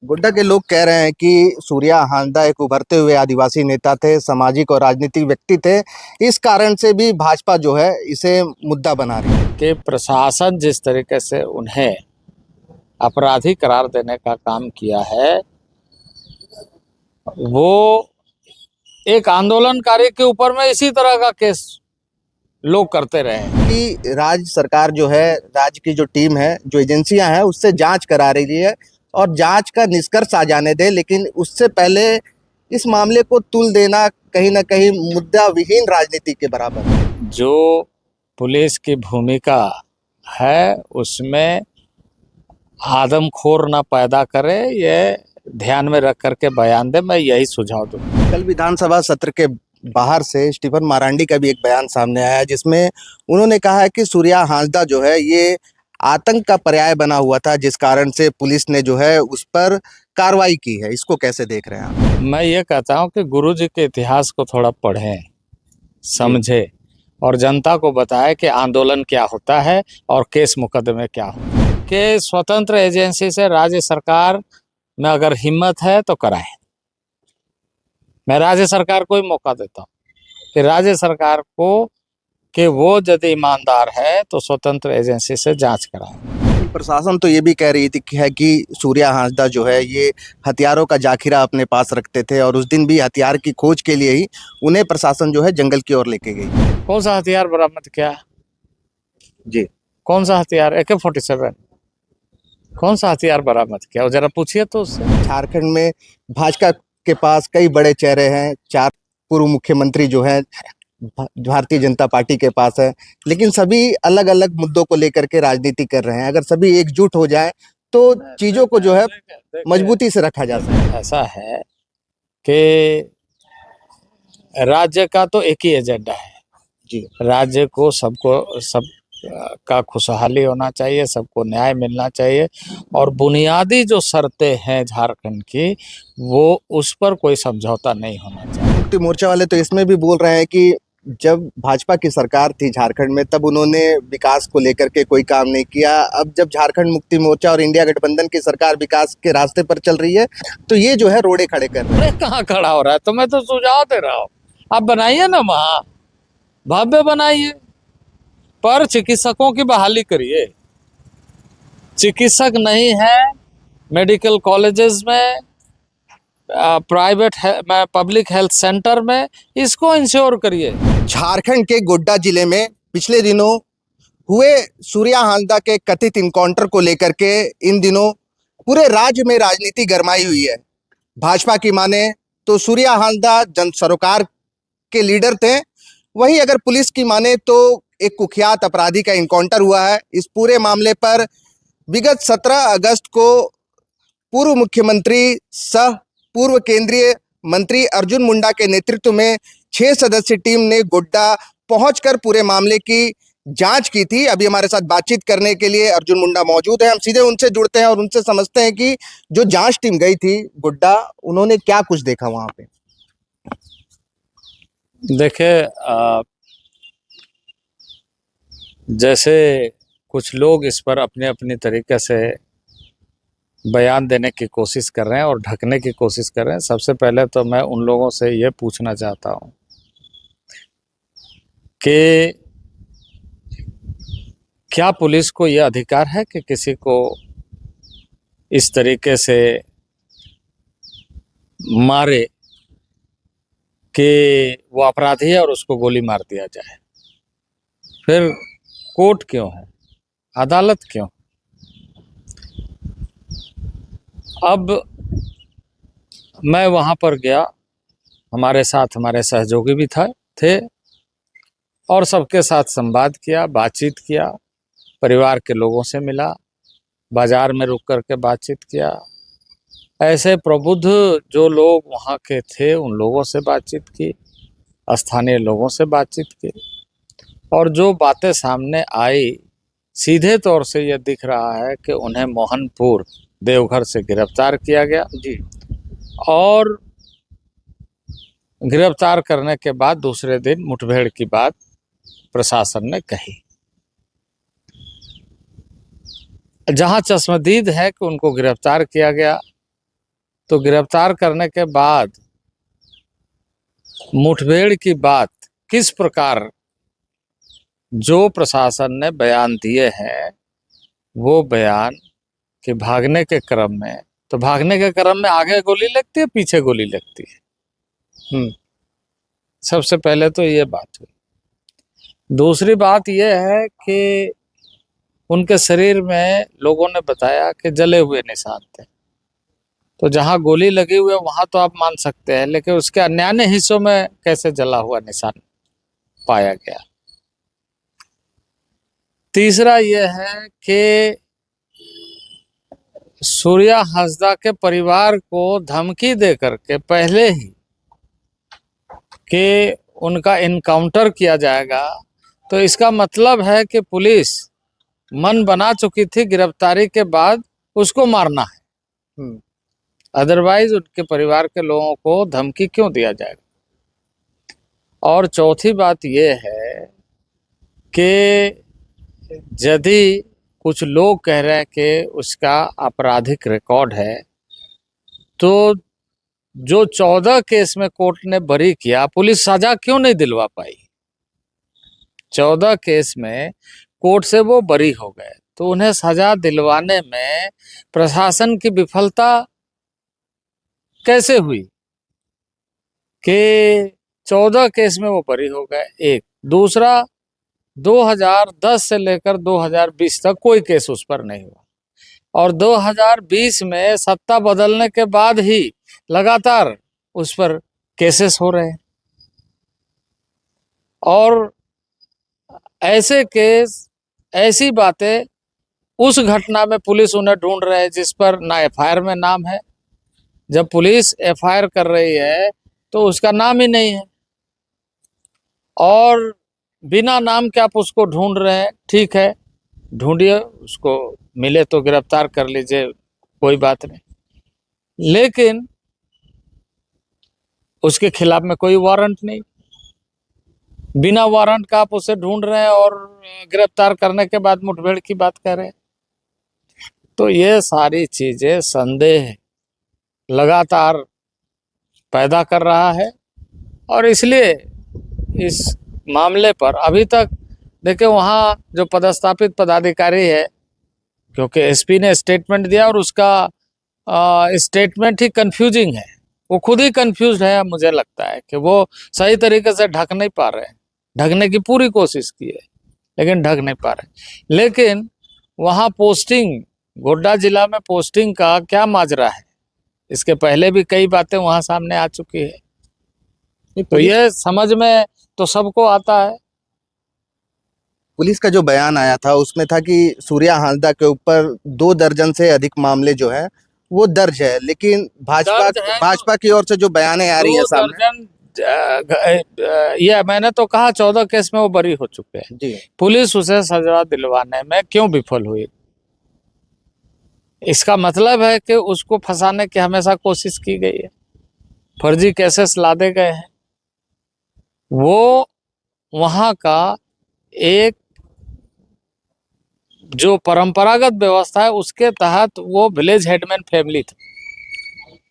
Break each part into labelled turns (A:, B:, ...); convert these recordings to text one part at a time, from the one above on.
A: गोड्डा के लोग कह रहे हैं कि सूर्या हांसदा एक उभरते हुए आदिवासी नेता थे, सामाजिक और राजनीतिक व्यक्ति थे। इस कारण से भी भाजपा जो है इसे मुद्दा बना रही है।
B: कि प्रशासन जिस तरीके से उन्हें अपराधी करार देने का काम किया है, वो एक आंदोलनकारी के ऊपर में इसी तरह का केस लोग करते रहे हैं।
A: कि राज्य सरकार जो है, राज्य की जो टीम है, जो एजेंसियां हैं, उससे जांच करा रही है और जांच का निष्कर्ष आ जाने दे, लेकिन उससे पहले इस मामले को तुल देना कहीं ना कहीं मुद्दा विहीन राजनीति के बराबर है।
B: जो पुलिस की भूमिका है उसमें आदमखोर ना पैदा करे, ये ध्यान में रख करके बयान दे, मैं यही सुझाव दूँ।
A: कल विधानसभा सत्र के बाहर से स्टीफन मारांडी का भी एक बयान सामने आया, जिसमें उन्होंने कहा है कि सूर्या हांसदा जो है ये आतंक का पर्याय बना हुआ था, जिस कारण से पुलिस ने जो है उस पर कार्रवाई की है। इसको कैसे देख रहे हैं आप?
B: मैं ये कहता हूँ कि गुरुजी के इतिहास को थोड़ा पढ़ें, समझे और जनता को बताएं कि आंदोलन क्या होता है और केस मुकदमे क्या होते हैं। कि स्वतंत्र एजेंसी से राज्य सरकार में अगर हिम्मत है तो कराएं। मैं राज्य सरकार को ही मौका देता हूँ कि राज्य सरकार को कि वो यदि ईमानदार है तो स्वतंत्र एजेंसी से जांच कराएं।
A: प्रशासन तो ये भी कह रही थी कि सूर्या हांसदा जो है ये हथियारों का जाखिरा अपने पास रखते थे और उस दिन भी हथियार की खोज के लिए ही उन्हें प्रशासन जो है जंगल की ओर लेके गई।
B: कौन सा हथियार बरामद किया?
A: जी,
B: कौन सा हथियार? AK-47? कौन सा हथियार बरामद किया? वो जरा पूछिए तो उससे।
A: झारखंड में भाजपा के पास कई बड़े चेहरे हैं, 4 पूर्व मुख्यमंत्री जो हैं भारतीय जनता पार्टी के पास है, लेकिन सभी अलग अलग मुद्दों को लेकर के राजनीति कर रहे हैं। अगर सभी एकजुट हो जाए तो चीजों को जो है मजबूती से रखा जा सकता है।
B: ऐसा है कि राज्य का तो एक ही एजेंडा है
A: जी,
B: राज्य को सब का खुशहाली होना चाहिए, सबको न्याय मिलना चाहिए और बुनियादी जो शर्तें हैं झारखंड की, वो उस पर कोई समझौता नहीं होना चाहिए।
A: मुक्ति मोर्चा वाले तो इसमें भी बोल रहे हैं कि जब भाजपा की सरकार थी झारखंड में तब उन्होंने विकास को लेकर के कोई काम नहीं किया। अब जब झारखंड मुक्ति मोर्चा और इंडिया गठबंधन की सरकार विकास के रास्ते पर चल रही है तो ये जो है रोड़े खड़े कर रहे हैं।
B: कहाँ खड़ा हो रहा है? तो मैं तो सुझाव दे रहा हूँ, आप बनाइए ना, वहाँ भव्य बनाइए, पर चिकित्सकों की बहाली करिए। चिकित्सक नहीं है मेडिकल कॉलेजेस में, प्राइवेट पब्लिक हेल्थ सेंटर में, इसको इंश्योर करिए।
A: झारखंड के गोड्डा जिले में पिछले दिनों हुए सूर्या हांसदा के कथित इनकाउंटर को लेकर के इन दिनों पूरे राज्य में राजनीति गरमाई हुई है। भाजपा की माने तो सूर्या हांसदा जन सरोकार के लीडर थे, वहीं अगर पुलिस की माने तो एक कुख्यात अपराधी का इनकाउंटर हुआ है। इस पूरे मामले पर विगत 17 अगस्त को पूर्व मुख्यमंत्री सह पूर्व केंद्रीय मंत्री अर्जुन मुंडा के नेतृत्व में 6 सदस्यीय टीम ने गोड्डा पहुंचकर पूरे मामले की जांच की थी। अभी हमारे साथ बातचीत करने के लिए अर्जुन मुंडा मौजूद है। हम सीधे उनसे जुड़ते हैं और उनसे समझते हैं कि जो जांच टीम गई थी गोड्डा, उन्होंने क्या कुछ देखा वहां पे।
B: देखिए, जैसे कुछ लोग इस पर अपने अपने तरीके से बयान देने की कोशिश कर रहे हैं और ढकने की कोशिश कर रहे हैं, सबसे पहले तो मैं उन लोगों से ये पूछना चाहता हूं कि क्या पुलिस को यह अधिकार है कि किसी को इस तरीके से मारे कि वो अपराधी है और उसको गोली मार दिया जाए? फिर कोर्ट क्यों है, अदालत क्यों? अब मैं वहां पर गया, हमारे साथ हमारे सहयोगी भी थे और सबके साथ संवाद किया, बातचीत किया, परिवार के लोगों से मिला, बाजार में रुक कर के बातचीत किया, ऐसे प्रबुद्ध जो लोग वहाँ के थे उन लोगों से बातचीत की, स्थानीय लोगों से बातचीत की, और जो बातें सामने आई सीधे तौर से यह दिख रहा है कि उन्हें मोहनपुर देवघर से गिरफ्तार किया गया जी, और गिरफ्तार करने के बाद दूसरे दिन मुठभेड़ की बात प्रशासन ने कही। जहां चश्मदीद है कि उनको गिरफ्तार किया गया तो गिरफ्तार करने के बाद मुठभेड़ की बात किस प्रकार जो प्रशासन ने बयान दिए हैं, वो बयान कि भागने के क्रम में, तो भागने के क्रम में आगे गोली लगती है, पीछे गोली लगती है। सबसे पहले तो ये बात हुई। दूसरी बात यह है कि उनके शरीर में लोगों ने बताया कि जले हुए निशान थे। तो जहां गोली लगी हुई है वहां तो आप मान सकते हैं, लेकिन उसके अन्य हिस्सों में कैसे जला हुआ निशान पाया गया। तीसरा यह है कि सूर्या हांसदा के परिवार को धमकी देकर के पहले ही कि उनका इनकाउंटर किया जाएगा, तो इसका मतलब है कि पुलिस मन बना चुकी थी गिरफ्तारी के बाद उसको मारना है। अदरवाइज उनके परिवार के लोगों को धमकी क्यों दिया जाएगा। और चौथी बात यह है कि यदि कुछ लोग कह रहे हैं कि उसका आपराधिक रिकॉर्ड है, तो जो 14 केस में कोर्ट ने बरी किया, पुलिस सजा क्यों नहीं दिलवा पाई। 14 केस में कोर्ट से वो बरी हो गए, तो उन्हें सजा दिलवाने में प्रशासन की विफलता कैसे हुई कि 14 केस में वो बरी हो गए। एक दूसरा, 2010 से लेकर 2020 तक कोई केस उस पर नहीं हुआ, और 2020 में सत्ता बदलने के बाद ही लगातार उस पर केसेस हो रहे हैं। और ऐसे केस, ऐसी बातें, उस घटना में पुलिस उन्हें ढूंढ रहे है जिस पर ना एफआईआर में नाम है। जब पुलिस एफआईआर कर रही है तो उसका नाम ही नहीं है, और बिना नाम के आप उसको ढूंढ रहे हैं। ठीक है, ढूंढिए, उसको मिले तो गिरफ्तार कर लीजिए, कोई बात नहीं, लेकिन उसके खिलाफ में कोई वारंट नहीं। बिना वारंट का आप उसे ढूंढ रहे हैं और गिरफ्तार करने के बाद मुठभेड़ की बात कर रहे हैं। तो ये सारी चीजें संदेह लगातार पैदा कर रहा है, और इसलिए इस मामले पर अभी तक देखिए, वहाँ जो पदस्थापित पदाधिकारी है, क्योंकि एसपी ने स्टेटमेंट दिया और उसका स्टेटमेंट ही कंफ्यूजिंग है, वो खुद ही कंफ्यूज है। मुझे लगता है कि वो सही तरीके से ढक नहीं पा रहे हैं। ढकने की पूरी कोशिश की है लेकिन ढक नहीं पा रहे। लेकिन वहाँ पोस्टिंग, गोड्डा जिला में पोस्टिंग का क्या माजरा है, इसके पहले भी कई बातें वहाँ सामने आ चुकी है। तो ये समझ में तो सबको आता है।
A: पुलिस का जो बयान आया था उसमें था कि सूर्या हांसदा के ऊपर 2 दर्जन से अधिक मामले जो है वो दर्ज है, लेकिन भाजपा की ओर से जो बयानें आ रही है सामने,
B: ये मैंने तो कहा 14 केस में वो बरी हो चुके हैं
A: जी।
B: पुलिस उसे सजा दिलवाने में क्यों विफल हुई। इसका मतलब है कि उसको फंसाने की हमेशा कोशिश की गई है, फर्जी केसेस लादे गए हैं। वो वहां का एक जो परंपरागत व्यवस्था है उसके तहत वो विलेज हेडमैन फैमिली थी।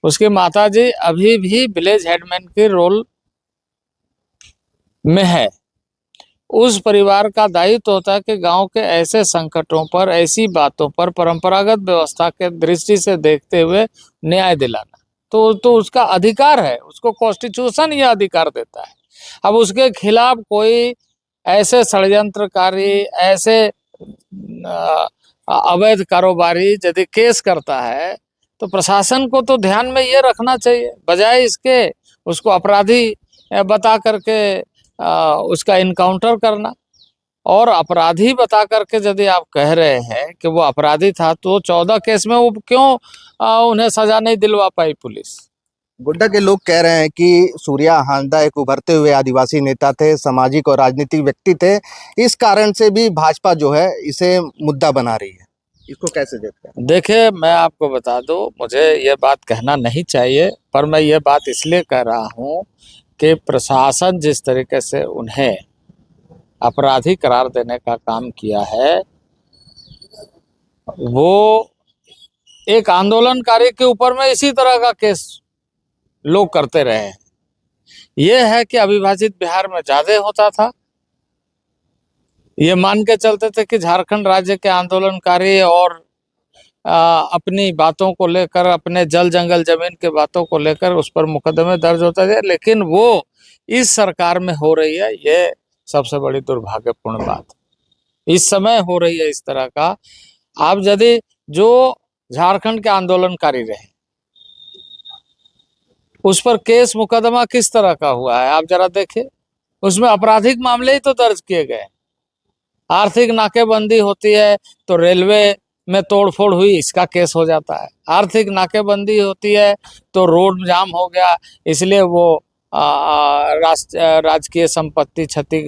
B: उसकी माताजी अभी भी विलेज हेडमैन के रोल में है। उस परिवार का दायित्व होता है कि गांव के ऐसे संकटों पर, ऐसी बातों पर परंपरागत व्यवस्था के दृष्टि से देखते हुए न्याय दिलाना। तो उसका अधिकार है, उसको कॉन्स्टिट्यूशन यह अधिकार देता है। अब उसके खिलाफ कोई ऐसे षड्यंत्रकारी, ऐसे अवैध कारोबारी यदि केस करता है तो प्रशासन को तो ध्यान में ये रखना चाहिए, बजाय इसके उसको अपराधी बता करके उसका इनकाउंटर करना। और अपराधी बता करके यदि आप कह रहे हैं कि वो अपराधी था, तो 14 केस में वो क्यों उन्हें सजा नहीं दिलवा पाई पुलिस।
A: गोड्डा के लोग कह रहे हैं कि सूर्या हांसदा एक उभरते हुए आदिवासी नेता थे, सामाजिक और राजनीतिक व्यक्ति थे, इस कारण से भी भाजपा जो है इसे मुद्दा बना रही है। इसको कैसे देखते हैं?
B: देखिए, मैं आपको बता दूं, मुझे ये बात कहना नहीं चाहिए, पर मैं ये बात इसलिए कह रहा हूं कि प्रशासन जिस तरीके से उन्हें अपराधी करार देने का काम किया है, वो एक आंदोलनकारी के ऊपर में इसी तरह का केस लोग करते रहे हैं। ये है कि अविभाजित बिहार में ज्यादा होता था। ये मान के चलते थे कि झारखंड राज्य के आंदोलनकारी और अपनी बातों को लेकर, अपने जल जंगल जमीन के बातों को लेकर उस पर मुकदमे दर्ज होते थे, लेकिन वो इस सरकार में हो रही है। ये सबसे बड़ी दुर्भाग्यपूर्ण बात इस समय हो रही है इस तरह का। आप यदि जो झारखंड के आंदोलनकारी रहे उस पर केस मुकदमा किस तरह का हुआ है आप जरा देखिए। उसमें आपराधिक मामले ही तो दर्ज किए गए। आर्थिक नाकेबंदी होती है तो रेलवे में तोड़फोड़ हुई, इसका केस हो जाता है। आर्थिक नाकेबंदी होती है तो रोड जाम हो गया, इसलिए वो राजकीय संपत्ति क्षति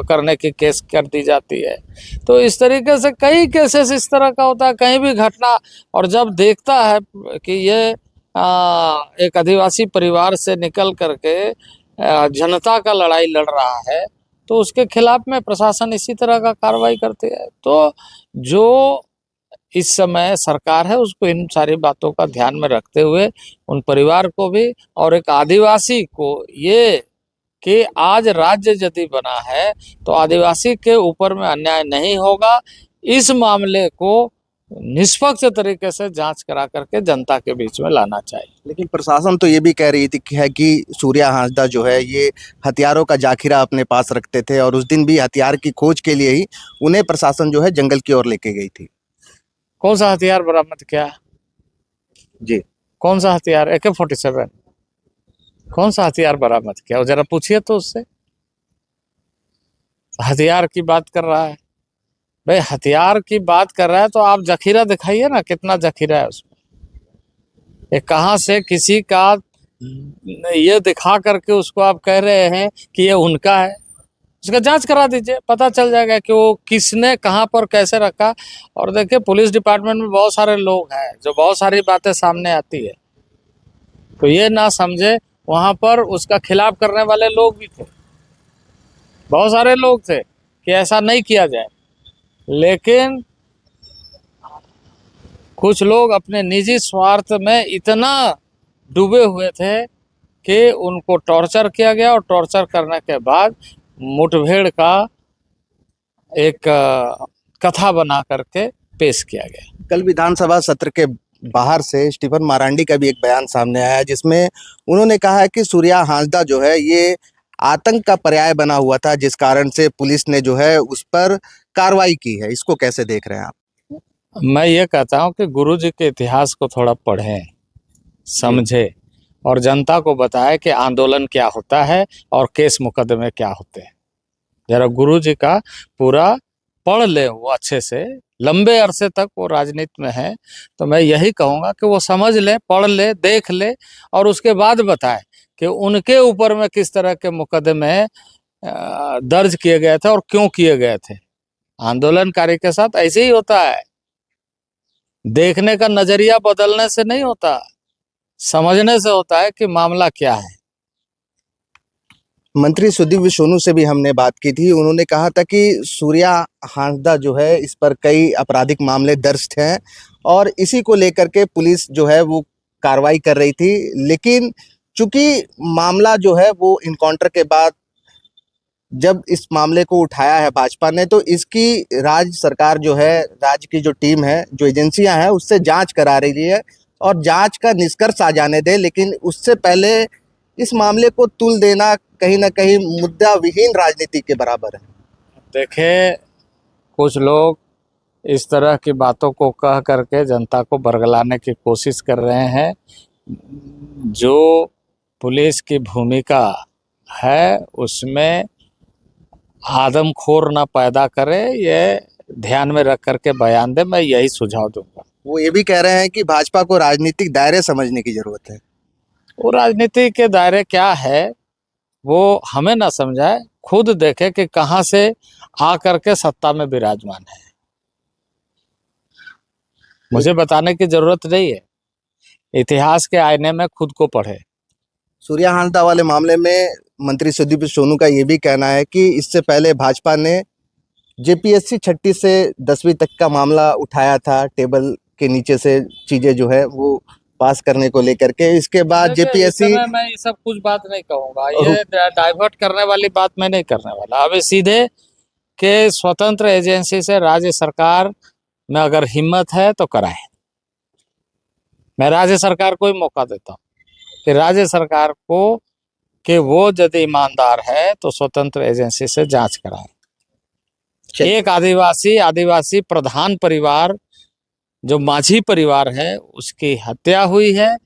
B: करने की केस कर दी जाती है। तो इस तरीके से कई केसेस इस तरह का होता है, कहीं भी घटना। और जब देखता है कि ये एक आदिवासी परिवार से निकल करके जनता का लड़ाई लड़ रहा है तो उसके खिलाफ में प्रशासन इसी तरह का कार्रवाई करती है। तो जो इस समय सरकार है उसको इन सारी बातों का ध्यान में रखते हुए उन परिवार को भी और एक आदिवासी को ये कि आज राज्य यदि बना है तो आदिवासी के ऊपर में अन्याय नहीं होगा। इस मामले को निष्पक्ष तरीके से जांच करा करके जनता के बीच में लाना चाहिए।
A: लेकिन प्रशासन तो ये भी कह रही थी कि सूर्या हांसदा जो है ये हथियारों का जाखिरा अपने पास रखते थे और उस दिन भी हथियार की खोज के लिए ही उन्हें प्रशासन जो है जंगल की ओर लेके गई थी।
B: कौन सा हथियार बरामद किया
A: जी,
B: कौन सा हथियार? AK-47 कौन सा हथियार बरामद किया? जरा पूछिए तो उससे। हथियार की बात कर रहा है भाई, हथियार की बात कर रहा है तो आप जखीरा दिखाइए ना, कितना जखीरा है उसमें। ये कहाँ से किसी का ये दिखा करके उसको आप कह रहे हैं कि ये उनका है? उसका जांच करा दीजिए, पता चल जाएगा कि वो किसने कहाँ पर कैसे रखा। और देखिए पुलिस डिपार्टमेंट में बहुत सारे लोग हैं जो बहुत सारी बातें सामने आती है, तो ये ना समझे वहाँ पर उसका खिलाफ करने वाले लोग भी थे, बहुत सारे लोग थे कि ऐसा नहीं किया जाए। लेकिन कुछ लोग अपने निजी स्वार्थ में इतना डूबे हुए थे कि उनको टॉर्चर किया गया और टॉर्चर करने के बाद मुठभेड़ का एक कथा बना करके पेश किया गया।
A: कल विधानसभा सत्र के बाहर से स्टीफन मारांडी का भी एक बयान सामने आया जिसमें उन्होंने कहा है कि सूर्या हांसदा जो है ये आतंक का पर्याय बना हुआ था, जिस कारण से पुलिस ने जो है उस पर कार्रवाई की है। इसको कैसे देख रहे हैं आप?
B: मैं ये कहता हूँ कि गुरुजी के इतिहास को थोड़ा पढ़ें, समझे और जनता को बताए कि आंदोलन क्या होता है और केस मुकदमे क्या होते हैं। जरा गुरुजी का पूरा पढ़ ले वो अच्छे से, लंबे अरसे तक वो राजनीति में है, तो मैं यही कहूँगा कि वो समझ ले, पढ़ ले, देख ले और उसके बाद बताए कि उनके ऊपर में किस तरह के मुकदमे दर्ज किए गए थे और क्यों किए गए थे। आंदोलनकारी के साथ ऐसे ही होता है, देखने का नजरिया बदलने से नहीं होता, समझने से होता है कि मामला क्या है।
A: मंत्री सुदीप सोनू से भी हमने बात की थी, उन्होंने कहा था कि सूर्या हांसदा जो है इस पर कई आपराधिक मामले दर्ज हैं और इसी को लेकर के पुलिस जो है वो कार्रवाई कर रही थी। लेकिन चूंकि मामला जो है वो इनकाउंटर के बाद जब इस मामले को उठाया है भाजपा ने, तो इसकी राज्य सरकार जो है, राज्य की जो टीम है, जो एजेंसियां हैं उससे जांच करा रही है और जांच का निष्कर्ष आ जाने दे। लेकिन उससे पहले इस मामले को तुल देना कहीं ना कहीं मुद्दा विहीन राजनीति के बराबर है।
B: देखे कुछ लोग इस तरह की बातों को कह करके जनता को बरगलाने की कोशिश कर रहे हैं। जो पुलिस की भूमिका है उसमें आदमखोर ना पैदा करे, ये ध्यान में रख करके बयान दे, मैं यही सुझाव दूंगा।
A: वो ये भी कह रहे हैं कि भाजपा को राजनीतिक दायरे समझने की जरूरत है।
B: वो राजनीति के दायरे क्या है वो हमें ना समझाए, खुद देखे कि कहां से आ करके सत्ता में विराजमान है। मुझे बताने की जरूरत नहीं है, इतिहास के आईने में खुद को पढ़े।
A: सूर्या हांसदा वाले मामले में मंत्री सुदीप सोनू का ये भी कहना है कि इससे पहले भाजपा ने जेपीएससी 6ठी से 10वीं तक का मामला उठाया था, टेबल के नीचे से चीजें जो है वो पास करने को लेकर के, इसके बाद
B: देखिए, इस
A: जेपीएससी
B: समय मैं ये सब कुछ बात नहीं कहूंगा, ये डाइवर्ट करने वाली बात मैं नहीं करने वाला। अभी सीधे के स्वतंत्र एजेंसी से राज्य सरकार में अगर हिम्मत है तो कराए। मैं राज्य सरकार को ही मौका देता हूँ कि राज्य सरकार को कि वो यदि ईमानदार है तो स्वतंत्र एजेंसी से जांच कराए। एक आदिवासी प्रधान परिवार जो माझी परिवार है उसकी हत्या हुई है,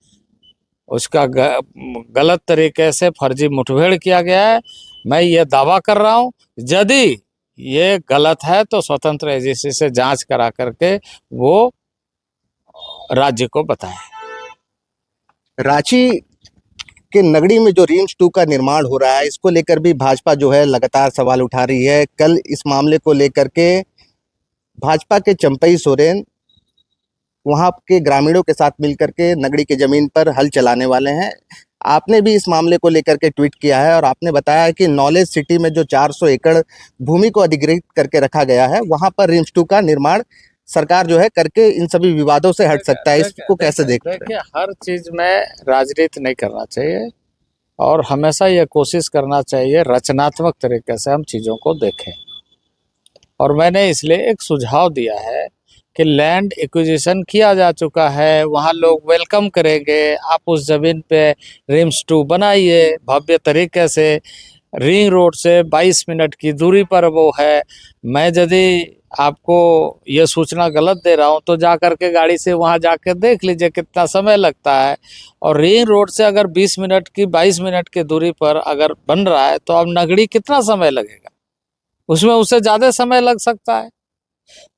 B: उसका गलत तरीके से फर्जी मुठभेड़ किया गया है। मैं ये दावा कर रहा हूँ यदि ये गलत है तो स्वतंत्र एजेंसी से जांच करा करके वो राज्य को बताए।
A: रांची के नगड़ी में जो रिम्स 2 का निर्माण हो रहा है, इसको लेकर भी भाजपा जो है लगातार सवाल उठा रही है। कल इस मामले को लेकर के भाजपा के चंपई सोरेन वहां के ग्रामीणों के साथ मिलकर के नगड़ी की जमीन पर हल चलाने वाले हैं। आपने भी इस मामले को लेकर के ट्वीट किया है और आपने बताया है कि नॉलेज सिटी में जो 400 एकड़ भूमि को अधिग्रहित करके रखा गया है, वहां पर रिम्स 2 का निर्माण सरकार जो है करके इन सभी विवादों से हट सकता है। इसको कैसे देखते हैं?
B: देखिए, हर चीज में राजनीति नहीं करना चाहिए और हमेशा ये कोशिश करना चाहिए रचनात्मक तरीके से हम चीजों को देखें। और मैंने इसलिए एक सुझाव दिया है कि लैंड एक्विजिशन किया जा चुका है, वहाँ लोग वेलकम करेंगे, आप उस जमीन पे रिम्स 2 बनाइए भव्य तरीके से। रिंग रोड से 22 मिनट की दूरी पर वो है। मैं यदि आपको ये सूचना गलत दे रहा हूँ तो जा कर के गाड़ी से वहाँ जाकर देख लीजिए कितना समय लगता है। और रिंग रोड से अगर 20 मिनट की 22 मिनट की दूरी पर अगर बन रहा है तो अब नगड़ी कितना समय लगेगा, उसमें उससे ज़्यादा समय लग सकता है।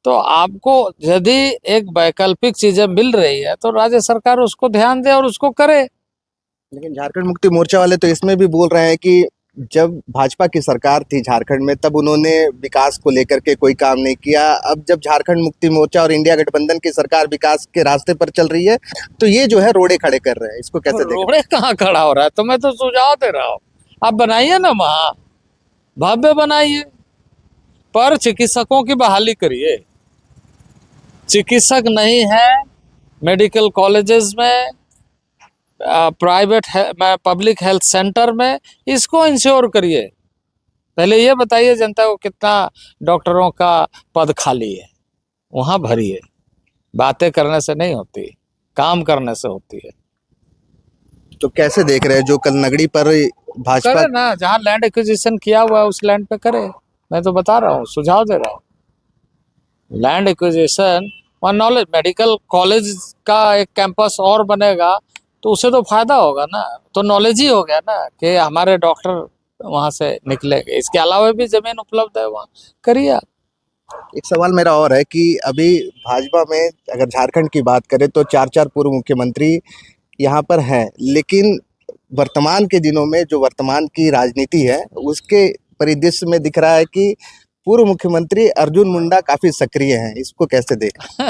B: तो आपको यदि एक वैकल्पिक चीजें मिल रही है तो राज्य सरकार उसको ध्यान दे और उसको करे।
A: लेकिन झारखंड मुक्ति मोर्चा वाले तो इसमें भी बोल रहे हैं कि जब भाजपा की सरकार थी झारखंड में तब उन्होंने विकास को लेकर के कोई काम नहीं किया। अब जब झारखंड मुक्ति मोर्चा और इंडिया गठबंधन की सरकार विकास के रास्ते पर चल रही है तो ये जो है रोड़े खड़े कर रहे हैं। इसको कैसे देखते हैं?
B: रोड़े कहाँ खड़ा हो रहा है? तो मैं तो सुझाव दे रहा हूँ, आप बनाइए ना, वहां भव्य बनाइए, पर चिकित्सकों की बहाली करिए। चिकित्सक नहीं है मेडिकल कॉलेजेस में, प्राइवेट पब्लिक हेल्थ सेंटर में, इसको इंश्योर करिए। पहले ये बताइए जनता को कितना डॉक्टरों का पद खाली है, वहाँ भरिए। बातें करने से नहीं होती, काम करने से होती है।
A: तो कैसे देख रहे हैं जो कल नगड़ी पर भाजपा
B: करे ना, जहाँ लैंड एक्विजिशन किया हुआ है उस लैंड पे करे। मैं तो बता रहा हूँ, सुझाव दे रहा हूँ। लैंड एक्विजिशन और नॉलेज मेडिकल कॉलेज का एक कैंपस और बनेगा तो उससे तो फायदा होगा ना, तो नॉलेज ही हो गया ना कि हमारे डॉक्टर वहां से निकलेंगे। इसके अलावा भी जमीन उपलब्ध है, वहाँ करिए आप।
A: एक सवाल मेरा और है कि अभी भाजपा में अगर झारखंड की बात करें तो 4 पूर्व मुख्यमंत्री यहाँ पर हैं, लेकिन वर्तमान के दिनों में जो वर्तमान की राजनीति है उसके परिदृश्य में दिख रहा है कि पूर्व मुख्यमंत्री अर्जुन मुंडा काफी सक्रिय हैं। इसको कैसे देखें?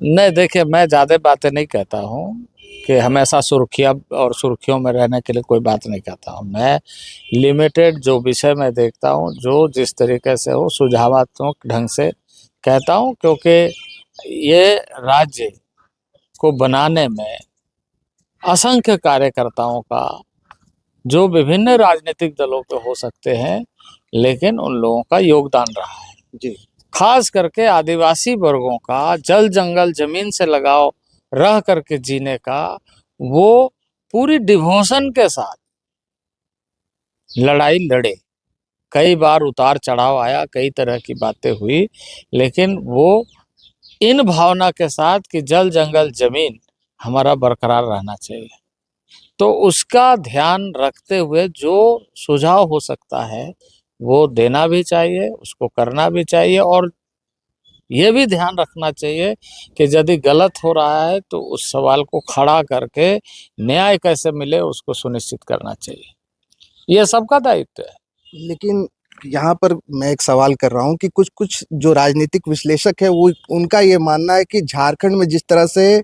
B: नहीं, देखिए, मैं ज़्यादा बातें नहीं कहता हूँ कि हमेशा सुर्खियाँ और सुर्खियों में रहने के लिए कोई बात नहीं कहता हूँ। मैं लिमिटेड जो विषय में देखता हूँ, जो जिस तरीके से हो सुझावात्मक ढंग से कहता हूँ, क्योंकि ये राज्य को बनाने में असंख्य कार्यकर्ताओं का, जो विभिन्न राजनीतिक दलों के हो सकते हैं, लेकिन उन लोगों का योगदान रहा है
A: जी।
B: खास करके आदिवासी वर्गों का जल जंगल जमीन से लगाव रह करके जीने का। वो पूरी डिवोशन के साथ लड़ाई लड़े, कई बार उतार चढ़ाव आया, कई तरह की बातें हुई, लेकिन वो इन भावना के साथ कि जल जंगल जमीन हमारा बरकरार रहना चाहिए, तो उसका ध्यान रखते हुए जो सुझाव हो सकता है वो देना भी चाहिए, उसको करना भी चाहिए। और ये भी ध्यान रखना चाहिए कि यदि गलत हो रहा है तो उस सवाल को खड़ा करके न्याय कैसे मिले उसको सुनिश्चित करना चाहिए। ये सबका दायित्व है।
A: लेकिन यहाँ पर मैं एक सवाल कर रहा हूँ कि कुछ कुछ जो राजनीतिक विश्लेषक है वो उनका ये मानना है कि झारखंड में जिस तरह से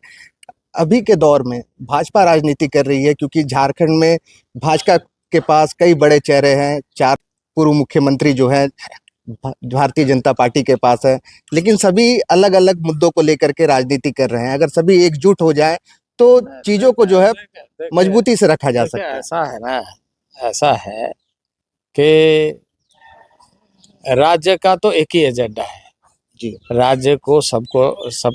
A: अभी के दौर में भाजपा राजनीति कर रही है, क्योंकि झारखंड में भाजपा के पास कई बड़े चेहरे हैं, 4 पूर्व मुख्यमंत्री जो हैं भारतीय जनता पार्टी के पास है, लेकिन सभी अलग अलग मुद्दों को लेकर के राजनीति कर रहे हैं। अगर सभी एकजुट हो जाए तो चीजों को जो है मजबूती से रखा जा
B: देखिए,
A: सकता है।
B: ऐसा है ना, ऐसा है कि राज्य का तो एक ही एजेंडा है
A: जी।
B: राज्य को सबको सब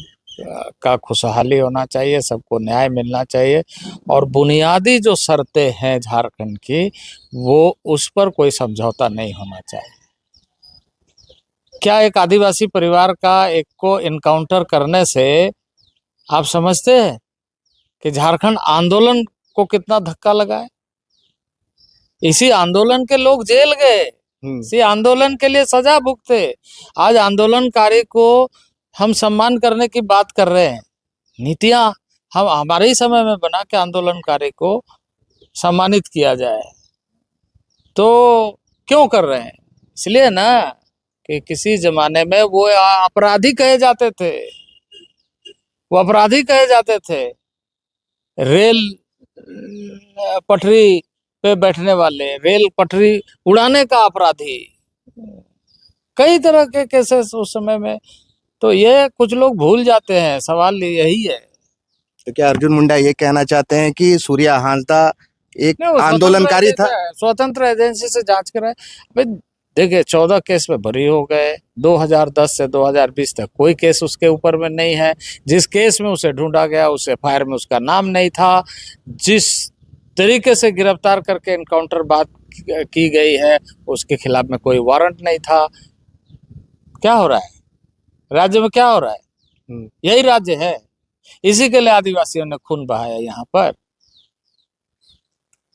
B: का खुशहाली होना चाहिए, सबको न्याय मिलना चाहिए, और बुनियादी जो शर्तें हैं झारखंड की, वो उस पर कोई समझौता नहीं होना चाहिए। क्या एक आदिवासी परिवार का एक को इनकाउंटर करने से आप समझते हैं कि झारखंड आंदोलन को कितना धक्का लगा है? इसी आंदोलन के लोग जेल गए, इसी आंदोलन के लिए सजा भुगते। आज आंदोलनकारी को हम सम्मान करने की बात कर रहे हैं। नीतियां हम हमारे ही समय में बना के आंदोलनकारी को सम्मानित किया जाए, तो क्यों कर रहे हैं? इसलिए ना कि किसी जमाने में वो अपराधी कहे जाते थे, वो अपराधी कहे जाते थे। रेल पटरी पे बैठने वाले, रेल पटरी उड़ाने का अपराधी, कई तरह के केसेस उस समय में। तो ये कुछ लोग भूल जाते हैं, सवाल यही है।
A: तो क्या अर्जुन मुंडा ये कहना चाहते हैं कि सूर्या हांसदा एक
B: नहीं, वो
A: आंदोलनकारी था?
B: स्वतंत्र एजेंसी से जांच कराए। भाई देखिए, 14 केस में बरी हो गए। 2010 से 2020 तक कोई केस उसके ऊपर में नहीं है। जिस केस में उसे ढूंढा गया उस एफआईआर में उसका नाम नहीं था। जिस तरीके से गिरफ्तार करके एनकाउंटर बात की गई है, उसके खिलाफ में कोई वारंट नहीं था। क्या हो रहा है राज्य में? क्या हो रहा है? यही राज्य है। इसी के लिए आदिवासियों ने खून बहाया यहाँ पर।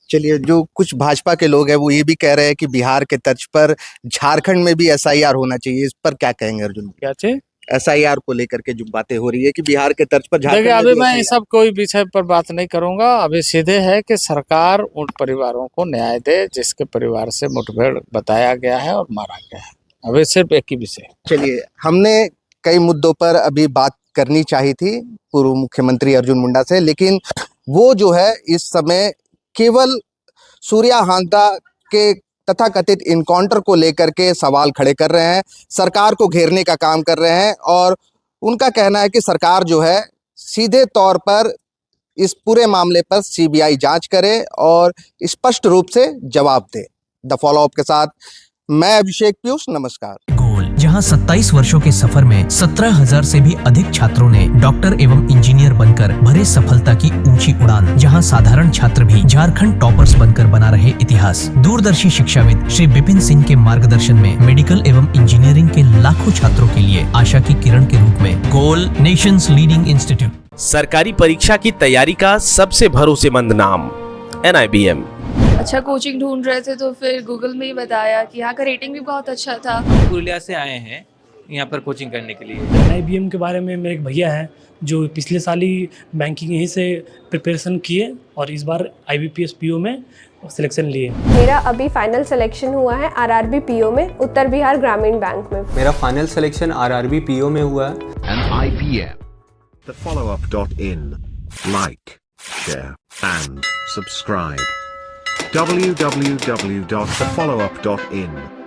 A: चलिए, जो कुछ भाजपा के लोग हैं वो ये भी कह रहे हैं कि बिहार के तर्ज पर झारखंड में भी एसआईआर होना चाहिए। इस पर क्या कहेंगे अर्जुन?
B: क्या चीज?
A: एसआईआर को लेकर के जो बातें हो रही है कि बिहार के तर्ज पर
B: देखिए,
A: झारखंड में
B: अभी
A: भी
B: मैं
A: SIR।
B: इस सब कोई विषय पर बात नहीं करूंगा। अभी सीधे है कि सरकार उन परिवारों को न्याय दे जिसके परिवार से मुठभेड़ बताया गया है और मारा गया है। अभी सिर्फ एक ही विषय।
A: चलिए, हमने कई मुद्दों पर अभी बात करनी चाहिए थी पूर्व मुख्यमंत्री अर्जुन मुंडा से, लेकिन वो जो है इस समय केवल सूर्या हांसदा के तथाकथित इनकाउंटर को लेकर के सवाल खड़े कर रहे हैं, सरकार को घेरने का काम कर रहे हैं। और उनका कहना है कि सरकार जो है सीधे तौर पर इस पूरे मामले पर सीबीआई जांच करे और स्पष्ट रूप से जवाब दे। द फॉलोअप के साथ मैं अभिषेक पीयूष, नमस्कार।
C: जहां 27 वर्षों के सफर में 17,000 से भी अधिक छात्रों ने डॉक्टर एवं इंजीनियर बनकर भरे सफलता की ऊंची उड़ान। जहां साधारण छात्र भी झारखंड टॉपर्स बनकर बना रहे इतिहास। दूरदर्शी शिक्षाविद श्री विपिन सिंह के मार्गदर्शन में मेडिकल एवं इंजीनियरिंग के लाखों छात्रों के लिए आशा की किरण के रूप में गोल नेशंस लीडिंग इंस्टीट्यूट।
D: सरकारी परीक्षा की तैयारी का सबसे भरोसेमंद नाम NIBM।
E: अच्छा कोचिंग ढूंढ रहे थे तो फिर गूगल में ही बताया कि यहाँ का रेटिंग भी बहुत अच्छा था।
F: पुरुलिया से आए हैं यहाँ पर कोचिंग करने के लिए।
G: NIBM के बारे में मेरे एक भैया हैं जो पिछले साल ही बैंकिंग यहीं से प्रिपरेशन किए और इस बार IBPS PO में सिलेक्शन लिए।
H: मेरा अभी फाइनल सिलेक्शन हुआ है RRB PO में, उत्तर बिहार ग्रामीण बैंक में।
I: मेरा फाइनल सिलेक्शन RRB PO में हुआ है।
J: NIBM, thefollowup.in. Like, share and subscribe. www.thefollowup.in